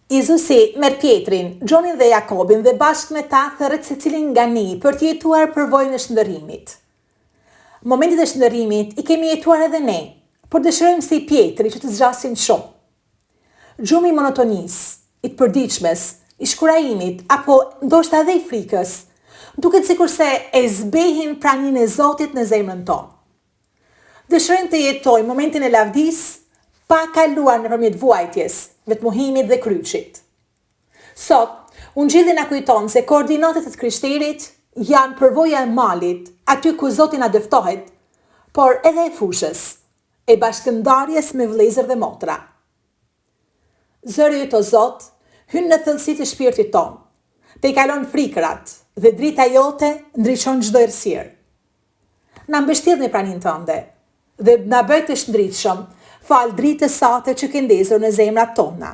Izusi merr Pietrin, Gjonin dhe Jakobin dhe bashkë me ta thërret secilin nga ni për të jetuar përvojën e shndërrimit. Momentit e shndërrimit i kemi jetuar edhe ne, por dëshirojmë si Pietri që të zgjasin shumë. Gjumi i monotonisë, i të përditshmes, i shkurajimit, apo ndoshta edhe i frikës, duket sikurse e zbejhin praninë e Zotit në zemrën tonë. Dëshirojmë të jetojmë momentin e lavdisë pa kaluar nëpërmjet vuajtjes, vetmuhimit dhe kryqit. Sot, Ungjilli na kujton se koordinatet e të krishterit janë përvoja e malit, aty ku Zoti na dëftohet, por edhe e fushës, e bashkëndarjes me vëllezër dhe motra. Zëri yt o Zot, hyn në thellësitë e shpirtit ton, te i kalon frikrat dhe drita jote ndriçon çdo errësirë. Na mbështjell në praninë tënde dhe na bëj të shndritshëm fal dritës sate që ke ndezur në zemrat tona.